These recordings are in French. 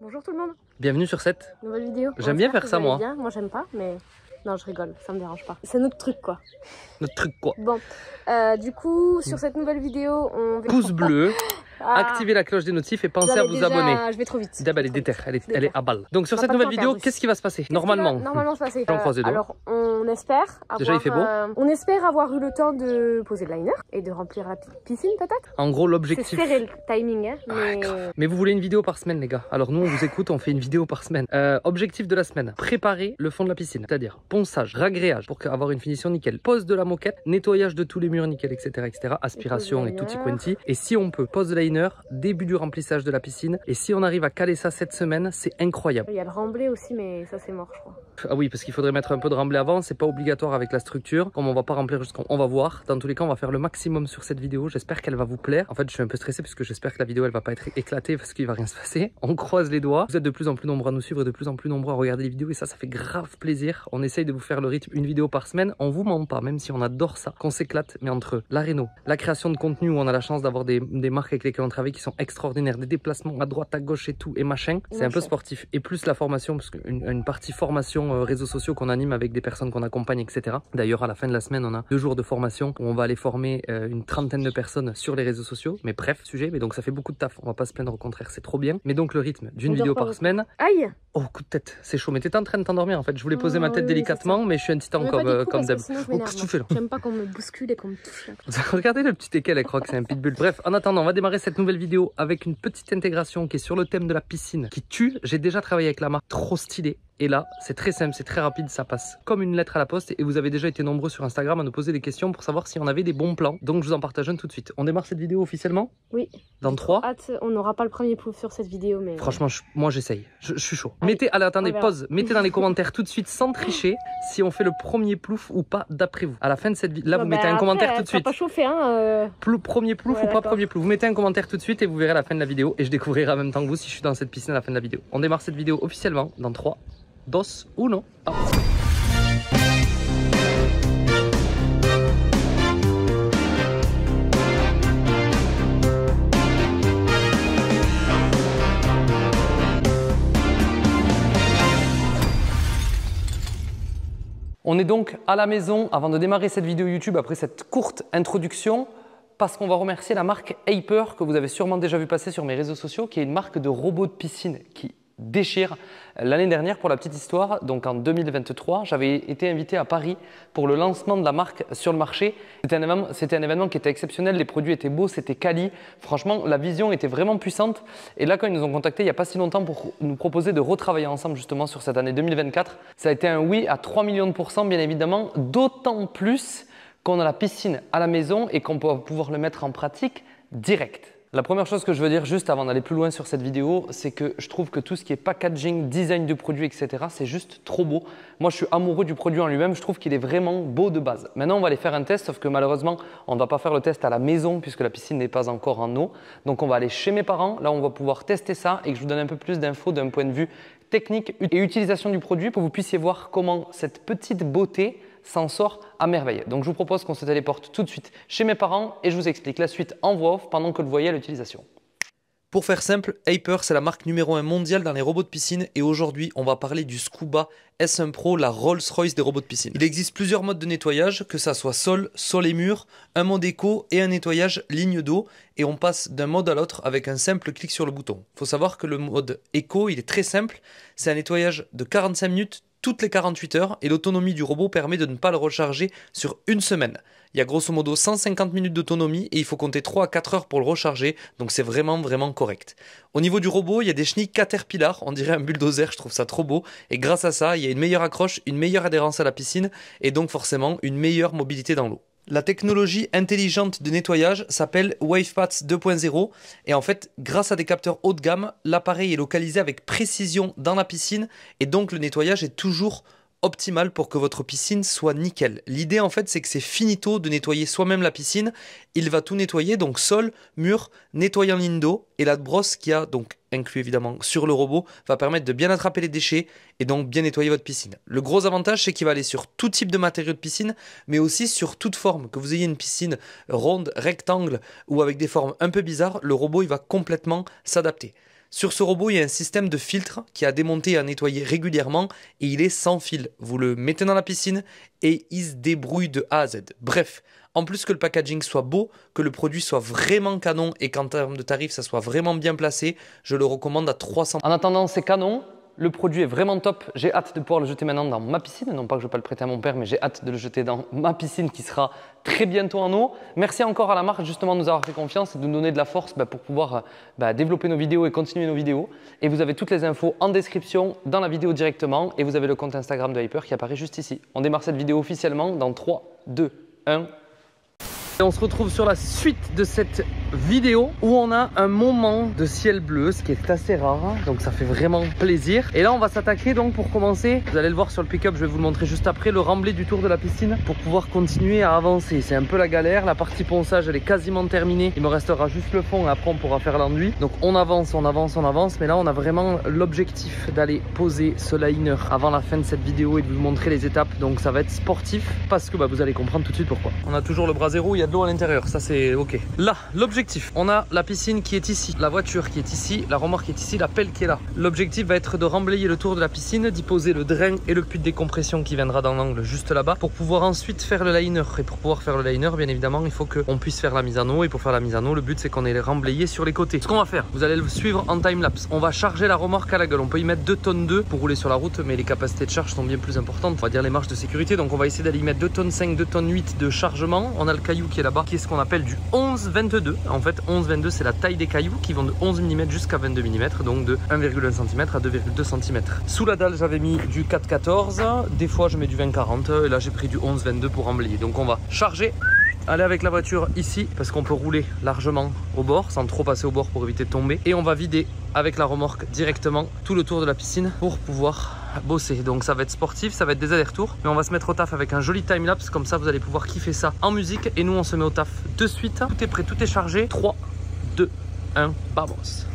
Bonjour tout le monde. Bienvenue sur cette nouvelle vidéo. J'aime bien faire ça moi. Bien. Moi j'aime pas, mais non je rigole, ça me dérange pas. C'est notre truc quoi. Notre truc quoi. Bon, du coup sur cette nouvelle vidéo, on va... Pouce bleu. Activez la cloche des notifs et pensez à vous abonner. Je vais trop vite. Elle est déterre, elle est à balle. Donc sur cette nouvelle vidéo, qu'est-ce qui va se passer normalement? Normalement se passer. Alors on espère avoir, déjà il fait beau. On espère avoir eu le temps de poser le liner et de remplir la piscine peut-être. En gros l'objectif. C'est serré le timing hein, mais vous voulez une vidéo par semaine les gars. Alors nous on vous écoute, on fait une vidéo par semaine. Objectif de la semaine, préparer le fond de la piscine. C'est-à-dire ponçage, ragréage pour avoir une finition nickel. Pose de la moquette, nettoyage de tous les murs nickel etc. Aspiration et tutti quanti. Et si on peut, pose de liner, début du remplissage de la piscine. Et si on arrive à caler ça cette semaine, c'est incroyable. Il y a le remblai aussi, mais ça c'est mort, je crois. Ah oui, parce qu'il faudrait mettre un peu de remblai avant. C'est pas obligatoire avec la structure. Comme on va pas remplir jusqu'en, on va voir. Dans tous les cas, on va faire le maximum sur cette vidéo. J'espère qu'elle va vous plaire. En fait, je suis un peu stressé parce que j'espère que la vidéo elle va pas être éclatée parce qu'il va rien se passer. On croise les doigts. Vous êtes de plus en plus nombreux à nous suivre, de plus en plus nombreux à regarder les vidéos et ça fait grave plaisir. On essaye de vous faire le rythme, une vidéo par semaine. On vous ment pas, même si on adore ça, qu'on s'éclate. Mais entre la réno, la création de contenu où on a la chance d'avoir des marques avec lesquelles on travaille qui sont extraordinaires, des déplacements à droite, à gauche et tout, et machin. C'est un peu sportif. Et plus la formation, parce qu'une partie formation réseaux sociaux qu'on anime avec des personnes qu'on accompagne, etc. D'ailleurs, à la fin de la semaine, on a 2 jours de formation où on va aller former une trentaine de personnes sur les réseaux sociaux. Mais bref, sujet. Mais donc ça fait beaucoup de taf. On va pas se plaindre, au contraire, c'est trop bien. Mais donc le rythme d'une vidéo par semaine. Aïe! Oh, coup de tête, c'est chaud. Mais t'étais en train de t'endormir en fait. Je voulais poser ma tête délicatement, mais je suis un titan comme d'hab. Oh, qu'est-ce que tu fais là? J'aime pas qu'on me bouscule et qu'on me touche. Regardez le petit équel, elle croit que c'est un pitbull. Bref, en attendant, on va démarrer cette nouvelle vidéo avec une petite intégration qui est sur le thème de la piscine qui tue. J'ai déjà travaillé avec la marque, trop stylé. Et là, c'est très simple, c'est très rapide, ça passe comme une lettre à la poste. Et vous avez déjà été nombreux sur Instagram à nous poser des questions pour savoir si on avait des bons plans. Donc je vous en partage un tout de suite. On démarre cette vidéo officiellement? Oui. Dans 3. On n'aura pas le premier plouf sur cette vidéo, mais... Franchement, moi j'essaye. Je suis chaud. Allez, mettez, attendez, pause. Mettez dans les commentaires tout de suite, sans tricher, si on fait le premier plouf ou pas d'après vous. À la fin de cette vidéo, là, vous mettez un commentaire tout de suite. Pas chauffé, hein. Premier plouf ou pas premier plouf. Vous mettez un commentaire tout de suite et vous verrez à la fin de la vidéo. Et je découvrirai en même temps que vous si je suis dans cette piscine à la fin de la vidéo. On démarre cette vidéo officiellement dans 3. 2, 1. Ah. On est donc à la maison avant de démarrer cette vidéo YouTube après cette courte introduction parce qu'on va remercier la marque Hyper que vous avez sûrement déjà vu passer sur mes réseaux sociaux qui est une marque de robots de piscine qui déchire. L'année dernière, pour la petite histoire, donc en 2023, j'avais été invité à Paris pour le lancement de la marque sur le marché. C'était un événement qui était exceptionnel, les produits étaient beaux, c'était quali. Franchement, la vision était vraiment puissante. Et là, quand ils nous ont contactés il n'y a pas si longtemps pour nous proposer de retravailler ensemble justement sur cette année 2024, ça a été un oui à 3 millions de %, bien évidemment, d'autant plus qu'on a la piscine à la maison et qu'on peut pouvoir le mettre en pratique direct. La première chose que je veux dire juste avant d'aller plus loin sur cette vidéo, c'est que je trouve que tout ce qui est packaging, design de produit, etc., c'est juste trop beau. Moi, je suis amoureux du produit en lui-même, je trouve qu'il est vraiment beau de base. Maintenant, on va aller faire un test, sauf que malheureusement, on ne va pas faire le test à la maison puisque la piscine n'est pas encore en eau. Donc, on va aller chez mes parents, là, on va pouvoir tester ça et que je vous donne un peu plus d'infos d'un point de vue technique et utilisation du produit pour que vous puissiez voir comment cette petite beauté s'en sort à merveille. Donc je vous propose qu'on se téléporte tout de suite chez mes parents et je vous explique la suite en voix off pendant que vous voyez l'utilisation. Pour faire simple, Hyper c'est la marque numéro 1 mondiale dans les robots de piscine et aujourd'hui on va parler du Scuba S1 Pro, la Rolls-Royce des robots de piscine. Il existe plusieurs modes de nettoyage, que ça soit sol et mur, un mode éco et un nettoyage ligne d'eau et on passe d'un mode à l'autre avec un simple clic sur le bouton. Il faut savoir que le mode éco il est très simple, c'est un nettoyage de 45 minutes toutes les 48 heures et l'autonomie du robot permet de ne pas le recharger sur une semaine. Il y a grosso modo 150 minutes d'autonomie et il faut compter 3 à 4 heures pour le recharger, donc c'est vraiment correct. Au niveau du robot, il y a des chenilles Caterpillar, on dirait un bulldozer, je trouve ça trop beau, et grâce à ça, il y a une meilleure accroche, une meilleure adhérence à la piscine et donc forcément une meilleure mobilité dans l'eau. La technologie intelligente de nettoyage s'appelle WavePads 2.0 et en fait, grâce à des capteurs haut de gamme, l'appareil est localisé avec précision dans la piscine et donc le nettoyage est toujours optimal pour que votre piscine soit nickel. L'idée en fait c'est que c'est finito de nettoyer soi-même la piscine. Il va tout nettoyer, donc sol, mur, nettoyer en ligne d'eau et la brosse qui a donc inclus évidemment sur le robot va permettre de bien attraper les déchets et donc bien nettoyer votre piscine. Le gros avantage c'est qu'il va aller sur tout type de matériaux de piscine mais aussi sur toute forme. Que vous ayez une piscine ronde, rectangle ou avec des formes un peu bizarres, le robot il va complètement s'adapter. Sur ce robot, il y a un système de filtre qui est à démonter et à nettoyer régulièrement et il est sans fil. Vous le mettez dans la piscine et il se débrouille de A à Z. Bref, en plus que le packaging soit beau, que le produit soit vraiment canon et qu'en termes de tarifs, ça soit vraiment bien placé, je le recommande à 300. En attendant, c'est canon. Le produit est vraiment top. J'ai hâte de pouvoir le jeter maintenant dans ma piscine. Non pas que je ne vais pas le prêter à mon père, mais j'ai hâte de le jeter dans ma piscine qui sera très bientôt en eau. Merci encore à la marque justement de nous avoir fait confiance et de nous donner de la force pour pouvoir développer nos vidéos et continuer nos vidéos. Et vous avez toutes les infos en description, dans la vidéo directement. Et vous avez le compte Instagram de Hyper qui apparaît juste ici. On démarre cette vidéo officiellement dans 3, 2, 1... Et on se retrouve sur la suite de cette vidéo où on a un moment de ciel bleu, ce qui est assez rare, donc ça fait vraiment plaisir. Et là on va s'attaquer donc pour commencer, vous allez le voir sur le pick-up, je vais vous le montrer juste après, le remblai du tour de la piscine pour pouvoir continuer à avancer. C'est un peu la galère, la partie ponçage elle est quasiment terminée, il me restera juste le fond et après on pourra faire l'enduit. Donc on avance, on avance, on avance, mais là on a vraiment l'objectif d'aller poser ce liner avant la fin de cette vidéo et de vous montrer les étapes. Donc ça va être sportif parce que vous allez comprendre tout de suite pourquoi. On a toujours le bras zéro, il y a de l'eau à l'intérieur, ça c'est ok. Là, l'objectif, on a la piscine qui est ici, la voiture qui est ici, la remorque qui est ici, la pelle qui est là. L'objectif va être de remblayer le tour de la piscine, d'y poser le drain et le puits de décompression qui viendra dans l'angle juste là-bas pour pouvoir ensuite faire le liner. Et pour pouvoir faire le liner, bien évidemment, il faut qu'on puisse faire la mise en eau. Et pour faire la mise en eau, le but c'est qu'on ait les remblayés sur les côtés. Ce qu'on va faire, vous allez le suivre en time-lapse. On va charger la remorque à la gueule. On peut y mettre 2 tonnes 2 pour rouler sur la route, mais les capacités de charge sont bien plus importantes. On va dire les marges de sécurité. Donc on va essayer d'aller y mettre 2 tonnes 5, 2 tonnes 8 de chargement. On a le caillou qui est là-bas, qui est ce qu'on appelle du 11-22. En fait, 11-22, c'est la taille des cailloux qui vont de 11 mm jusqu'à 22 mm, donc de 1,1 cm à 2,2 cm. Sous la dalle, j'avais mis du 4-14, des fois je mets du 20-40, et là j'ai pris du 11-22 pour emblayer. Donc on va charger, aller avec la voiture ici, parce qu'on peut rouler largement au bord, sans trop passer au bord pour éviter de tomber. Et on va vider avec la remorque directement tout le tour de la piscine pour pouvoir bosser. Donc ça va être sportif, ça va être des allers-retours, mais on va se mettre au taf avec un joli time-lapse, comme ça vous allez pouvoir kiffer ça en musique. Et nous on se met au taf de suite. Tout est prêt, tout est chargé. 3, 2, 1, vamos.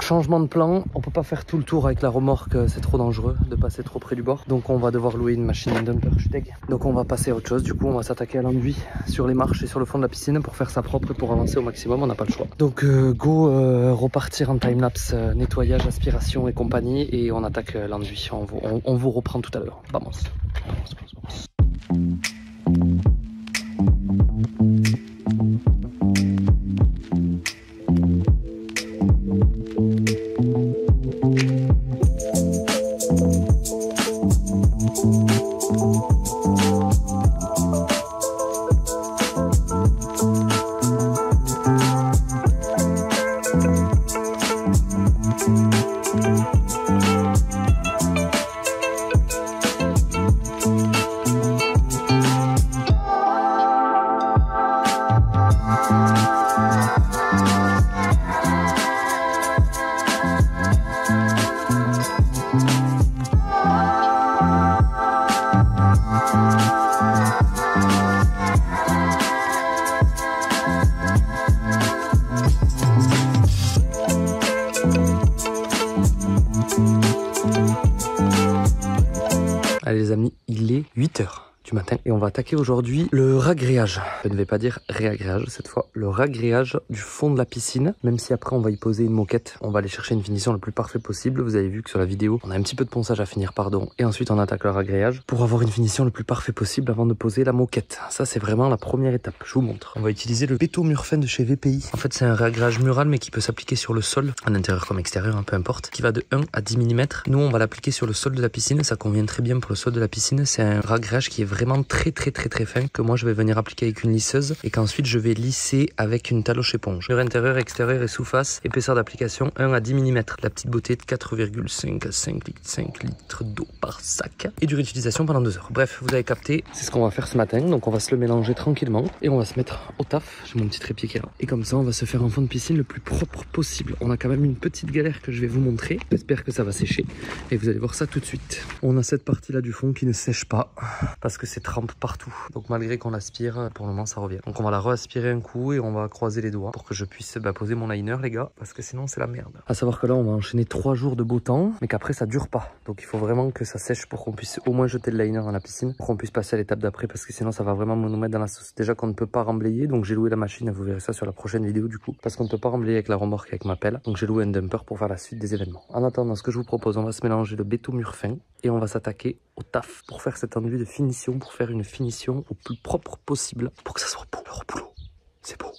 Changement de plan, on peut pas faire tout le tour avec la remorque, c'est trop dangereux de passer trop près du bord. Donc on va devoir louer une machine dumper, je suis deg. Donc on va passer à autre chose, du coup on va s'attaquer à l'enduit sur les marches et sur le fond de la piscine pour faire ça propre et pour avancer au maximum, on n'a pas le choix. Donc go repartir en time-lapse, nettoyage, aspiration et compagnie, et on attaque l'enduit. On vous reprend tout à l'heure. Vamos. Allez les amis, il est 8 h du matin et on va attaquer aujourd'hui le ragréage. Je ne vais pas dire réagréage cette fois, le ragréage du fond de la piscine. Même si après on va y poser une moquette, on va aller chercher une finition le plus parfait possible. Vous avez vu que sur la vidéo, on a un petit peu de ponçage à finir, pardon, et ensuite on attaque le ragréage pour avoir une finition le plus parfait possible avant de poser la moquette. Ça c'est vraiment la première étape, je vous montre. On va utiliser le Béto Murfen de chez VPI. En fait c'est un ragréage mural mais qui peut s'appliquer sur le sol, en intérieur comme extérieur, peu importe, qui va de 1 à 10 mm. Nous on va l'appliquer sur le sol de la piscine, ça convient très bien pour le sol de la piscine. C'est un ragréage qui est vraiment très fin que moi je vais venir appliquer avec une lisseuse et qu'ensuite je vais lisser avec une taloche éponge. Mur intérieur, extérieur et sous-face, épaisseur d'application 1 à 10 mm. La petite beauté de 4,5 à 5 litres d'eau par sac et durée d'utilisation pendant 2 heures. Bref, vous avez capté, c'est ce qu'on va faire ce matin. Donc on va se le mélanger tranquillement et on va se mettre au taf. J'ai mon petit trépied qui est là. Et comme ça, on va se faire un fond de piscine le plus propre possible. On a quand même une petite galère que je vais vous montrer. J'espère que ça va sécher et vous allez voir ça tout de suite. On a cette partie-là du fond qui ne sèche pas parce que c'est trempe partout. Donc malgré qu'on l'aspire, pour le moment ça revient. Donc on va la re-aspirer un coup et on va croiser les doigts pour que je puisse poser mon liner, les gars, parce que sinon c'est la merde. À savoir que là on va enchaîner 3 jours de beau temps, mais qu'après ça dure pas. Donc il faut vraiment que ça sèche pour qu'on puisse au moins jeter le liner dans la piscine, pour qu'on puisse passer à l'étape d'après, parce que sinon ça va vraiment nous mettre dans la sauce. Déjà qu'on ne peut pas remblayer, donc j'ai loué la machine, vous verrez ça sur la prochaine vidéo du coup, parce qu'on ne peut pas remblayer avec la remorque avec ma pelle. Donc j'ai loué un dumper pour faire la suite des événements. En attendant, ce que je vous propose, on va se mélanger le béton mur fin et on va s'attaquer au taf pour faire cet enduit de finition, pour faire une finition au plus propre possible, pour que ça soit beau. Leur boulot, c'est beau.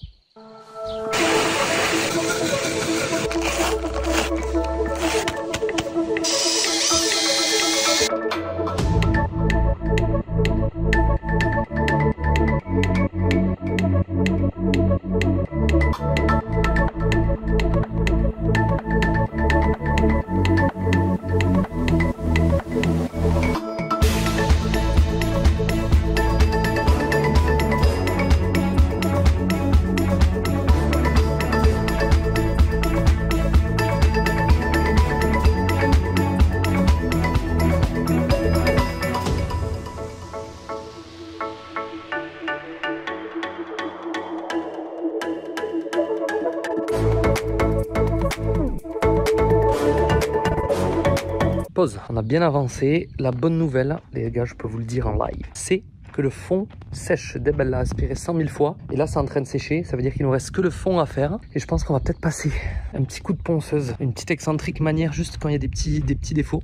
Pause, on a bien avancé. La bonne nouvelle, les gars, je peux vous le dire en live, c'est que le fond sèche. Deb, elle l'a aspiré 100 000 fois et là c'est en train de sécher, ça veut dire qu'il nous reste que le fond à faire et je pense qu'on va peut-être passer un petit coup de ponceuse, une petite excentrique manière juste quand il y a des petits défauts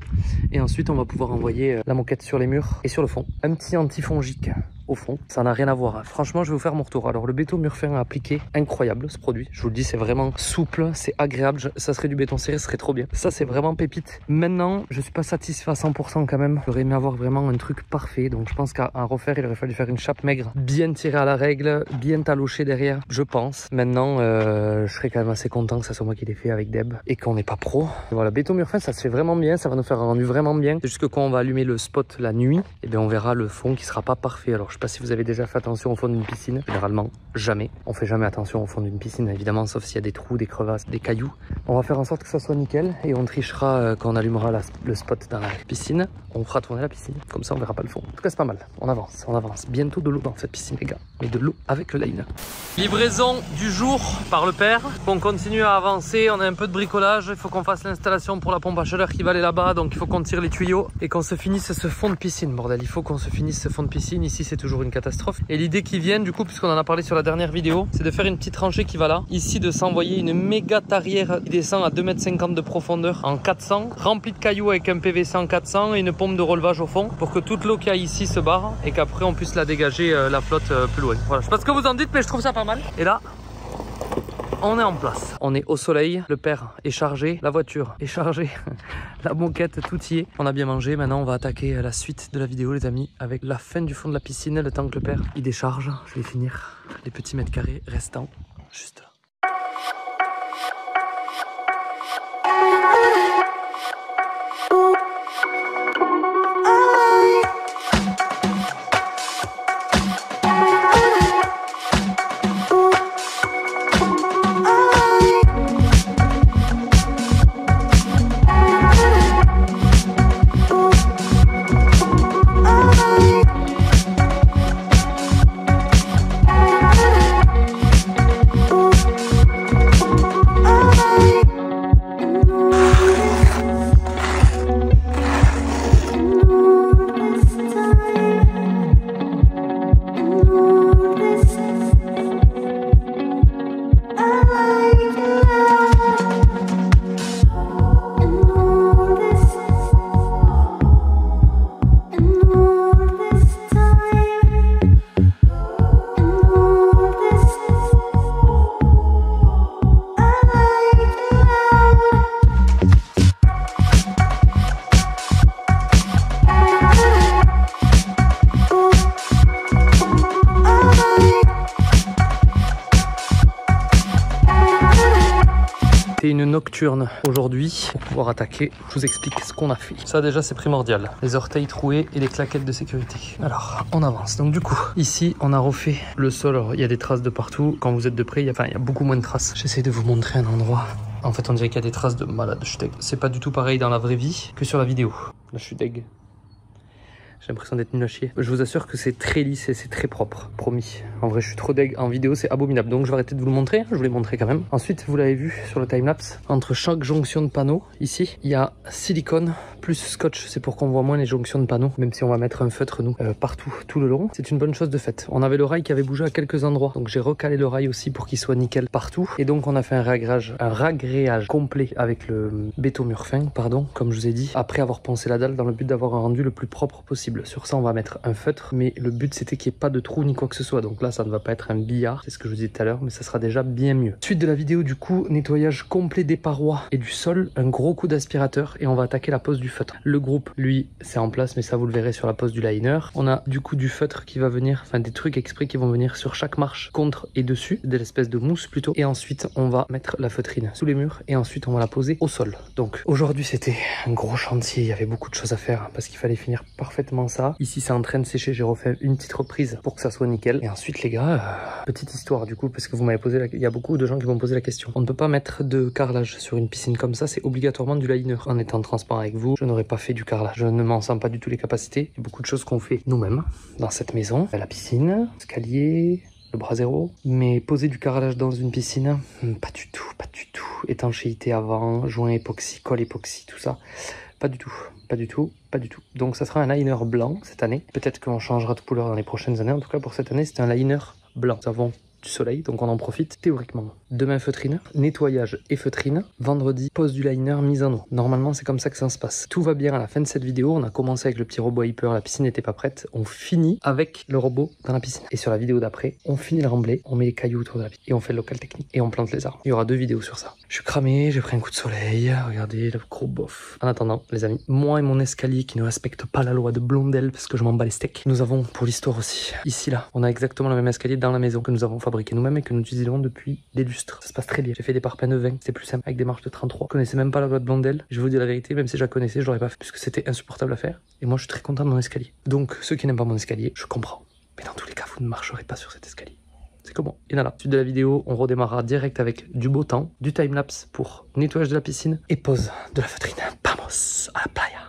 et ensuite on va pouvoir envoyer la moquette sur les murs et sur le fond. Un petit antifongique au fond, ça n'a rien à voir. Franchement, je vais vous faire mon retour. Alors, le béton mur fin à appliquer, incroyable ce produit. Je vous le dis, c'est vraiment souple, c'est agréable. Ça serait du béton serré, ce serait trop bien. Ça, c'est vraiment pépite. Maintenant, je suis pas satisfait à 100% quand même. J'aurais aimé avoir vraiment un truc parfait. Donc, je pense qu'à refaire, il aurait fallu faire une chape maigre, bien tirée à la règle, bien talochée derrière, je pense. Maintenant, je serais quand même assez content que ça soit moi qui l'ai fait avec Deb et qu'on n'est pas pro. Et voilà, béton mur fin, ça se fait vraiment bien. Ça va nous faire un rendu vraiment bien. C'est juste que quand on va allumer le spot la nuit, et bien on verra le fond qui sera pas parfait. Alors, je sais pas si vous avez déjà fait attention au fond d'une piscine. Généralement, jamais. On fait jamais attention au fond d'une piscine, évidemment, sauf s'il y a des trous, des crevasses, des cailloux. On va faire en sorte que ça soit nickel et on trichera quand on allumera le spot dans la piscine. On fera tourner la piscine. Comme ça, on verra pas le fond. En tout cas, c'est pas mal. On avance, on avance. Bientôt de l'eau dans cette piscine, les gars. Mais de l'eau avec le liner. Livraison du jour par le père. On continue à avancer. On a un peu de bricolage. Il faut qu'on fasse l'installation pour la pompe à chaleur qui va aller là-bas. Donc, il faut qu'on tire les tuyaux et qu'on se finisse ce fond de piscine, bordel. Il faut qu'on se finisse ce fond de piscine. Ici, c'est toujours une catastrophe. Et l'idée qui vient, du coup, puisqu'on en a parlé sur la dernière vidéo, c'est de faire une petite tranchée qui va là. Ici, de s'envoyer une méga tarière qui descend à 2,50 m de profondeur en 400, remplie de cailloux avec un PVC en 400 et une pompe de relevage au fond pour que toute l'eau qu'il y a ici se barre et qu'après on puisse la dégager la flotte plus loin. Voilà, je sais pas ce que vous en dites, mais je trouve ça pas mal. Et là, on est en place. On est au soleil, le père est chargé, la voiture est chargée, la moquette, tout y est. On a bien mangé, maintenant on va attaquer la suite de la vidéo les amis, avec la fin du fond de la piscine, le temps que le père il décharge. Je vais finir les petits mètres carrés restants, juste là. une nocturne aujourd'hui pour pouvoir attaquer. Je vous explique ce qu'on a fait. Ça déjà c'est primordial. Les orteils troués et les claquettes de sécurité. Alors on avance. Donc du coup ici on a refait le sol. Alors, il y a des traces de partout. Quand vous êtes de près, il y a beaucoup moins de traces. J'essaie de vous montrer un endroit. En fait on dirait qu'il y a des traces de malade. Je suis deg. C'est pas du tout pareil dans la vraie vie que sur la vidéo. Là je suis deg. J'ai l'impression d'être nul à chier. Je vous assure que c'est très lisse et c'est très propre, promis. En vrai, je suis trop deg. En vidéo, c'est abominable. Donc, je vais arrêter de vous le montrer. Je vous l'ai montré quand même. Ensuite, vous l'avez vu sur le timelapse. Entre chaque jonction de panneaux, ici, il y a silicone plus scotch. C'est pour qu'on voit moins les jonctions de panneaux. Même si on va mettre un feutre, nous, partout, tout le long. C'est une bonne chose de fait. On avait le rail qui avait bougé à quelques endroits. Donc, j'ai recalé le rail aussi pour qu'il soit nickel partout. Et donc, on a fait un ragréage complet avec le béton mur fin, pardon, comme je vous ai dit. Après avoir poncé la dalle dans le but d'avoir un rendu le plus propre possible. Sur ça on va mettre un feutre, mais le but c'était qu'il n'y ait pas de trou ni quoi que ce soit, donc là ça ne va pas être un billard, c'est ce que je vous disais tout à l'heure, mais ça sera déjà bien mieux. Suite de la vidéo du coup, nettoyage complet des parois et du sol, un gros coup d'aspirateur et on va attaquer la pose du feutre. Le groupe lui c'est en place, mais ça vous le verrez sur la pose du liner. On a du coup du feutre qui va venir, enfin des trucs exprès qui vont venir sur chaque marche, contre et dessus, de l'espèce de mousse plutôt, et ensuite on va mettre la feutrine sous les murs et ensuite on va la poser au sol. Donc aujourd'hui c'était un gros chantier, il y avait beaucoup de choses à faire parce qu'il fallait finir parfaitement ça. Ici c'est en train de sécher, j'ai refait une petite reprise pour que ça soit nickel. Et ensuite les gars, petite histoire du coup, parce que vous m'avez posé il y a beaucoup de gens qui m'ont posé la question. On ne peut pas mettre de carrelage sur une piscine comme ça, c'est obligatoirement du liner. En étant transparent avec vous, je n'aurais pas fait du carrelage. Je ne m'en sens pas du tout les capacités. Il y a beaucoup de choses qu'on fait nous-mêmes dans cette maison. La piscine, l'escalier, le bras zéro, mais poser du carrelage dans une piscine, pas du tout, pas du tout. Étanchéité avant, joint époxy, colle époxy, tout ça, pas du tout, pas du tout, pas du tout. Donc ça sera un liner blanc cette année. Peut-être qu'on changera de couleur dans les prochaines années. En tout cas pour cette année, c'est un liner blanc. Nous avons du soleil, donc on en profite théoriquement. Demain feutrine, nettoyage et feutrine. Vendredi, pose du liner, mise en eau. Normalement c'est comme ça que ça se passe. Tout va bien à la fin de cette vidéo. On a commencé avec le petit robot Hyper, la piscine n'était pas prête. On finit avec le robot dans la piscine. Et sur la vidéo d'après, on finit le remblai, on met les cailloux autour de la piscine et on fait le local technique et on plante les arbres. Il y aura 2 vidéos sur ça. Je suis cramé, j'ai pris un coup de soleil. Regardez le gros bof. En attendant les amis, moi et mon escalier qui ne respecte pas la loi de Blondel parce que je m'en bats les steaks. Nous avons pour l'histoire aussi, ici là, on a exactement le même escalier dans la maison que nous avons fabriqué nous-mêmes et que nous utilisons depuis des lustres. Ça se passe très bien. J'ai fait des parpaings de 20, c'est plus simple avec des marches de 33. Je connaissais même pas la loi de Blondel. Je vais vous dire la vérité, même si je la connaissais, je l'aurais pas fait puisque c'était insupportable à faire. Et moi je suis très content de mon escalier. Donc ceux qui n'aiment pas mon escalier, je comprends. Mais dans tous les cas, vous ne marcherez pas sur cet escalier. C'est comment? Et là, suite de la vidéo, on redémarrera direct avec du beau temps, du timelapse pour nettoyage de la piscine et pose de la feutrine. Vamos à la playa.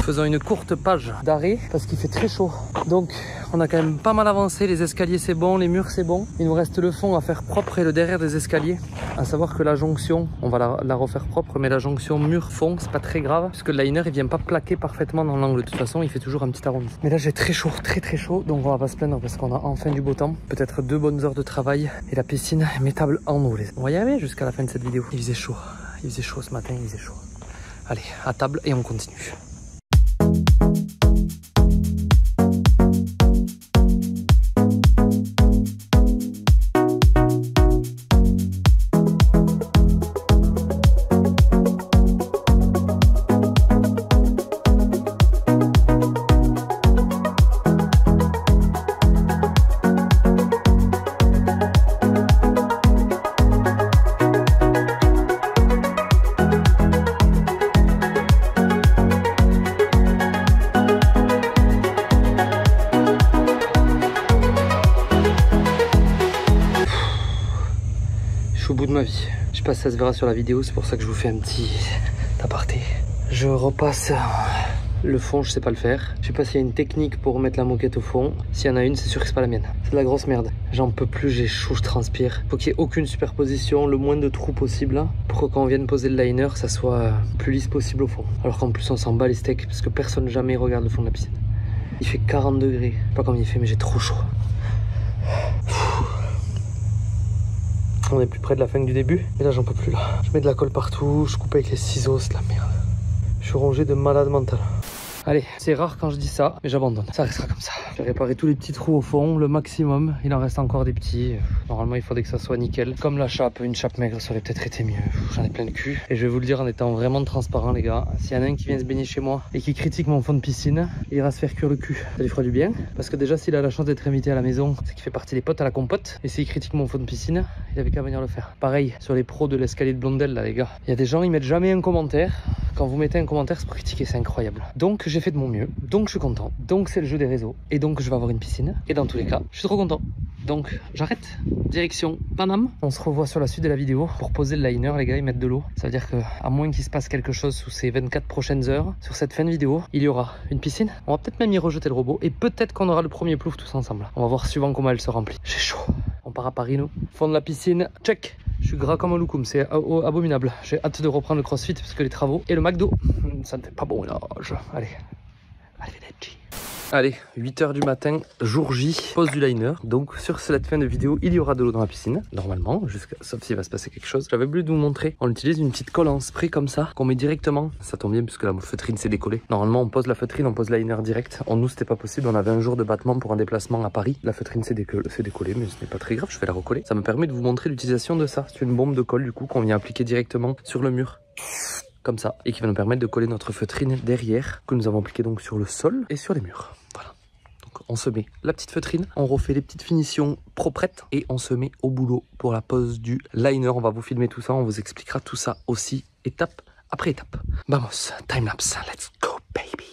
Faisons une courte page d'arrêt parce qu'il fait très chaud. Donc on a quand même pas mal avancé, les escaliers c'est bon, les murs c'est bon. Il nous reste le fond à faire propre et le derrière des escaliers. À savoir que la jonction, on va la refaire propre, mais la jonction mur-fond c'est pas très grave puisque le liner il vient pas plaquer parfaitement dans l'angle. De toute façon il fait toujours un petit arrondi. Mais là j'ai très chaud, très chaud, donc on va pas se plaindre parce qu'on a enfin du beau temps. Peut-être 2 bonnes heures de travail et la piscine est mettable en eau. On va y arriver jusqu'à la fin de cette vidéo. Il faisait chaud ce matin, il faisait chaud. Allez, à table et on continue. Au bout de ma vie. Je sais pas si ça se verra sur la vidéo, c'est pour ça que je vous fais un petit aparté. Je repasse le fond, je sais pas le faire. Je sais pas s'il y a une technique pour remettre la moquette au fond. S'il y en a une, c'est sûr que c'est pas la mienne. C'est de la grosse merde. J'en peux plus, j'ai chaud, je transpire. Faut qu'il y ait aucune superposition, le moins de trous possible, hein, pour que quand on vienne poser le liner, ça soit plus lisse possible au fond. Alors qu'en plus on s'en bat les steaks parce que personne jamais regarde le fond de la piscine. Il fait 40 degrés. Je sais pas combien il fait, mais j'ai trop chaud. On est plus près de la fin que du début. Et là, j'en peux plus là. Je mets de la colle partout, je coupe avec les ciseaux, c'est de la merde. Je suis rongé de malade mental. Allez, c'est rare quand je dis ça, mais j'abandonne. Ça restera comme ça. J'ai réparé tous les petits trous au fond, le maximum. Il en reste encore des petits. Normalement, il faudrait que ça soit nickel. Comme la chape, une chape maigre, ça aurait peut-être été mieux. J'en ai plein le cul. Et je vais vous le dire en étant vraiment transparent, les gars. S'il y en a un qui vient se baigner chez moi et qui critique mon fond de piscine, il ira se faire cuire le cul. Ça lui fera du bien. Parce que déjà, s'il a la chance d'être invité à la maison, c'est qu'il fait partie des potes à la compote. Et s'il critique mon fond de piscine, il avait qu'à venir le faire. Pareil, sur les pros de l'escalier de Blondel, là, les gars. Il y a des gens, ils mettent jamais un commentaire. Quand vous mettez un commentaire, c'est pour critiquer, c'est incroyable. Donc, j'ai fait de mon mieux. Donc, je suis content. Donc, c'est le jeu des réseaux. Et donc, je vais avoir une piscine. Et dans tous les cas, je suis trop content. Donc, j'arrête. Direction Paname. On se revoit sur la suite de la vidéo pour poser le liner, les gars, et mettre de l'eau. Ça veut dire que, à moins qu'il se passe quelque chose sous ces 24 prochaines heures, sur cette fin de vidéo, il y aura une piscine. On va peut-être même y rejeter le robot. Et peut-être qu'on aura le premier plouf tous ensemble. On va voir suivant comment elle se remplit. J'ai chaud. On part à Paris, nous. Fond de la piscine, check. Je suis gras comme un loukoum, c'est abominable. J'ai hâte de reprendre le crossfit parce que les travaux et le McDo, ça ne fait pas bon ménage. Allez, arrivederci. Allez, 8 h du matin, jour J, pose du liner. Donc sur cette fin de vidéo, il y aura de l'eau dans la piscine, normalement, sauf s'il va se passer quelque chose. J'avais oublié de vous montrer, on utilise une petite colle en spray comme ça, qu'on met directement. Ça tombe bien puisque la feutrine s'est décollée. Normalement, on pose la feutrine, on pose le liner direct. Nous, c'était pas possible, on avait un jour de battement pour un déplacement à Paris. La feutrine s'est décollée, mais ce n'est pas très grave, je vais la recoller. Ça me permet de vous montrer l'utilisation de ça. C'est une bombe de colle du coup qu'on vient appliquer directement sur le mur. Comme ça, et qui va nous permettre de coller notre feutrine derrière, que nous avons appliqué donc sur le sol et sur les murs. Voilà. Donc on se met la petite feutrine, on refait les petites finitions proprettes et on se met au boulot pour la pose du liner. On va vous filmer tout ça, on vous expliquera tout ça aussi, étape après étape. Vamos, time-lapse, let's go baby.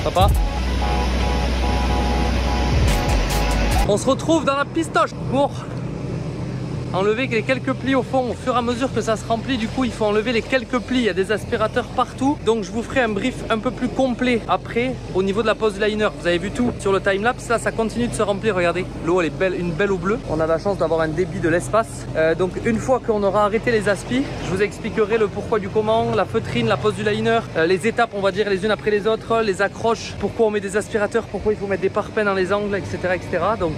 Papa, on se retrouve dans la pistoche pour enlever les quelques plis au fond. Au fur et à mesure que ça se remplit, du coup, il faut enlever les quelques plis. Il y a des aspirateurs partout. Donc, je vous ferai un brief un peu plus complet après au niveau de la pose du liner. Vous avez vu tout sur le timelapse. Là, ça continue de se remplir. Regardez, l'eau, elle est belle, une belle eau bleue. On a la chance d'avoir un débit de l'espace. Donc, une fois qu'on aura arrêté les aspis, je vous expliquerai le pourquoi du comment, la feutrine, la pose du liner, les étapes, on va dire les unes après les autres, les accroches, pourquoi on met des aspirateurs, pourquoi il faut mettre des parpaings dans les angles, etc. etc. Donc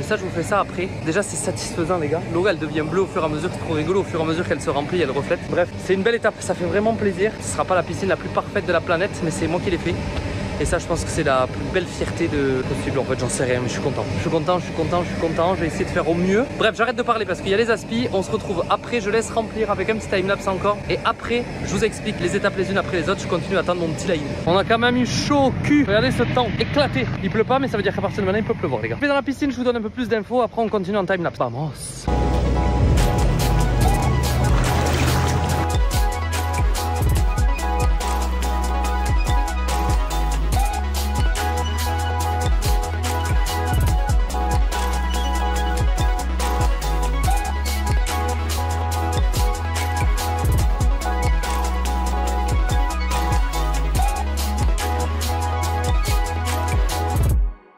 ça, je vous fais ça après. Déjà, c'est satisfaisant, les gars. L'eau, elle devient bleue au fur et à mesure, c'est trop rigolo, au fur et à mesure qu'elle se remplit, elle reflète. Bref, c'est une belle étape, ça fait vraiment plaisir. Ce sera pas la piscine la plus parfaite de la planète, mais c'est moi qui l'ai fait. Et ça, je pense que c'est la plus belle fierté possible. En fait, j'en sais rien, mais je suis content. Je suis content, je suis content, je suis content. Je vais essayer de faire au mieux. Bref, j'arrête de parler parce qu'il y a les aspis. On se retrouve après. Je laisse remplir avec un petit timelapse encore. Et après, je vous explique les étapes les unes après les autres. Je continue à attendre mon petit line. On a quand même eu chaud au cul. Regardez ce temps éclaté. Il pleut pas, mais ça veut dire qu'à partir de maintenant, il peut pleuvoir, les gars. Je vais dans la piscine, je vous donne un peu plus d'infos. Après, on continue en timelapse. Vamos.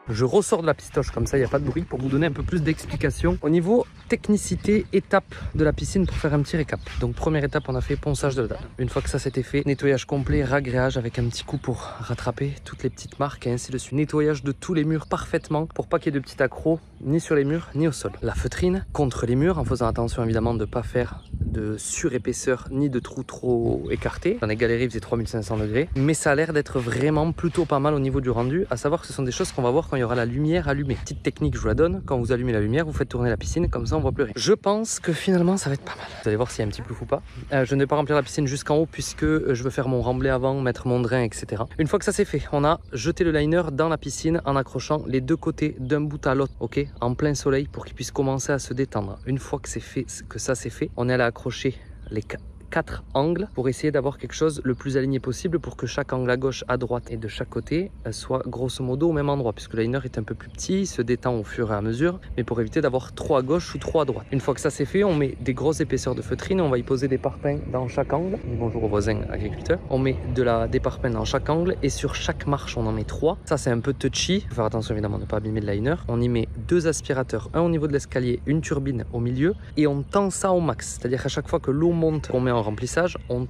Je ressors de la pistoche comme ça, il n'y a pas de bruit pour vous donner un peu plus d'explications. Au niveau technicité, étape de la piscine pour faire un petit récap. Donc première étape, on a fait ponçage de la dalle. Une fois que ça c'était fait, nettoyage complet, ragréage avec un petit coup pour rattraper toutes les petites marques et ainsi de suite. Nettoyage de tous les murs parfaitement pour pas qu'il y ait de petits accros ni sur les murs ni au sol. La feutrine contre les murs en faisant attention évidemment de ne pas faire de surépaisseur ni de trous trop écartés. J'en ai galéré, il faisait 3500 degrés. Mais ça a l'air d'être vraiment plutôt pas mal au niveau du rendu. À savoir que ce sont des choses qu'on va voir quand il y aura la lumière allumée. Petite technique, je vous la donne. Quand vous allumez la lumière, vous faites tourner la piscine, comme ça on voit plus rien. Je pense que finalement ça va être pas mal. Vous allez voir s'il y a un petit plouf ou pas. Je ne vais pas remplir la piscine jusqu'en haut puisque je veux faire mon remblai avant, mettre mon drain, etc. Une fois que ça c'est fait, on a jeté le liner dans la piscine en accrochant les deux côtés d'un bout à l'autre, ok, en plein soleil pour qu'il puisse commencer à se détendre. Une fois que c'est fait, que ça c'est fait, on est allé accrocher les 4 angles pour essayer d'avoir quelque chose le plus aligné possible pour que chaque angle à gauche, à droite et de chaque côté soit grosso modo au même endroit puisque le liner est un peu plus petit, il se détend au fur et à mesure, mais pour éviter d'avoir 3 à gauche ou 3 à droite. Une fois que ça c'est fait, on met des grosses épaisseurs de feutrine, on va y poser des parpaings dans chaque angle. Bonjour aux voisins agriculteurs. On met des parpaings dans chaque angle et sur chaque marche on en met 3. Ça c'est un peu touchy, il faut faire attention évidemment de ne pas abîmer le liner. On y met 2 aspirateurs, un au niveau de l'escalier, une turbine au milieu et on tend ça au max. C'est-à-dire qu'à chaque fois que l'eau monte, on met en remplissage, on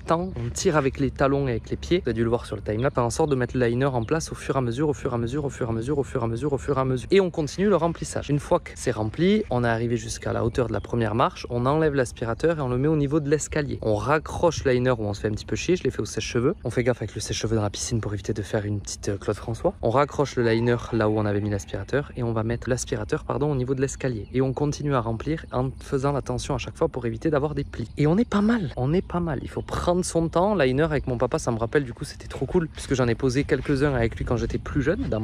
tire avec les talons et avec les pieds, vous avez dû le voir sur le timelapse, faire en sorte de mettre le liner en place au fur et à mesure, au fur et à mesure, au fur et à mesure, au fur et à mesure, au fur et à mesure. Et on continue le remplissage. Une fois que c'est rempli, on est arrivé jusqu'à la hauteur de la première marche, on enlève l'aspirateur et on le met au niveau de l'escalier. On raccroche le liner où on se fait un petit peu chier, je l'ai fait au sèche-cheveux. On fait gaffe avec le sèche-cheveux dans la piscine pour éviter de faire une petite Claude François. On raccroche le liner là où on avait mis l'aspirateur et on va mettre l'aspirateur au niveau de l'escalier. Et on continue à remplir en faisant attention à chaque fois pour éviter d'avoir des plis. Et on est pas mal, il faut prendre son temps. Liner avec mon papa, ça me rappelle, du coup c'était trop cool puisque j'en ai posé quelques-uns avec lui quand j'étais plus jeune, dans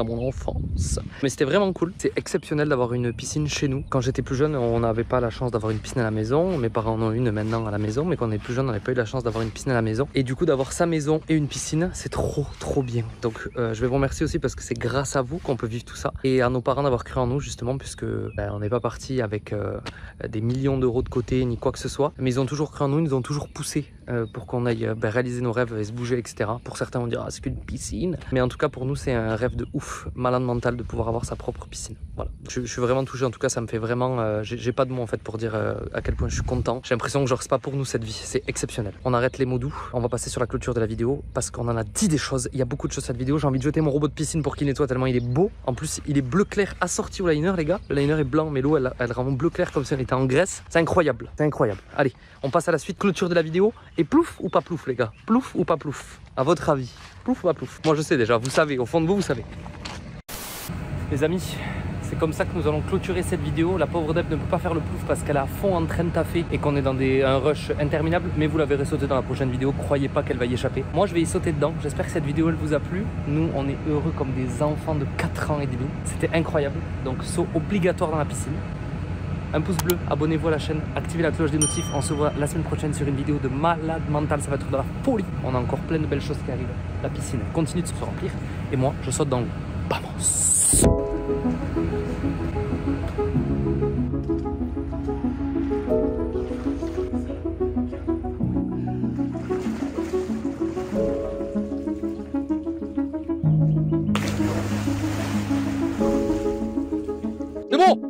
mon enfance. Mais c'était vraiment cool, c'est exceptionnel d'avoir une piscine chez nous. Quand j'étais plus jeune, on n'avait pas la chance d'avoir une piscine à la maison. Mes parents en ont une maintenant à la maison, mais quand on est plus jeune, on n'avait pas eu la chance d'avoir une piscine à la maison. Et du coup d'avoir sa maison et une piscine, c'est trop bien. Donc je vais vous remercier aussi parce que c'est grâce à vous qu'on peut vivre tout ça et à nos parents d'avoir cru en nous justement puisque on n'est pas parti avec des millions d'euros de côté ni quoi que ce soit, mais ils ont toujours cru en nous, ils nous ont toujours poussé pour qu'on aille réaliser nos rêves et se bouger, etc. Pour certains on dira c'est qu'une piscine, mais en tout cas pour nous c'est un rêve de ouf, malade mental de pouvoir avoir sa propre piscine. Voilà, je suis vraiment touché, en tout cas ça me fait vraiment, j'ai pas de mots en fait pour dire à quel point je suis content. J'ai l'impression que genre c'est pas pour nous cette vie, c'est exceptionnel. On arrête les mots doux, on va passer sur la clôture de la vidéo parce qu'on en a dit des choses, il y a beaucoup de choses cette vidéo. J'ai envie de jeter mon robot de piscine pour qu'il nettoie tellement il est beau. En plus il est bleu clair assorti au liner les gars, le liner est blanc mais l'eau elle rend bleu clair comme si elle était en Grèce. C'est incroyable, c'est incroyable. Allez, on passe à la suite, clôture de la vidéo. Et plouf ou pas plouf les gars, plouf ou pas plouf, à votre avis, plouf ou pas plouf? Moi je sais déjà, vous savez, au fond de vous, vous savez. Les amis, c'est comme ça que nous allons clôturer cette vidéo. La pauvre Deb ne peut pas faire le plouf parce qu'elle est à fond en train de taffer et qu'on est dans un rush interminable, mais vous la verrez sauter dans la prochaine vidéo, croyez pas qu'elle va y échapper. Moi je vais y sauter dedans, j'espère que cette vidéo elle vous a plu. Nous on est heureux comme des enfants de 4 ans et demi, c'était incroyable, donc saut obligatoire dans la piscine. Un pouce bleu, abonnez-vous à la chaîne, activez la cloche des notifs. On se voit la semaine prochaine sur une vidéo de malade mental, ça va être de la folie. On a encore plein de belles choses qui arrivent. La piscine continue de se remplir et moi je saute dans l'eau. Vamos! C'est bon.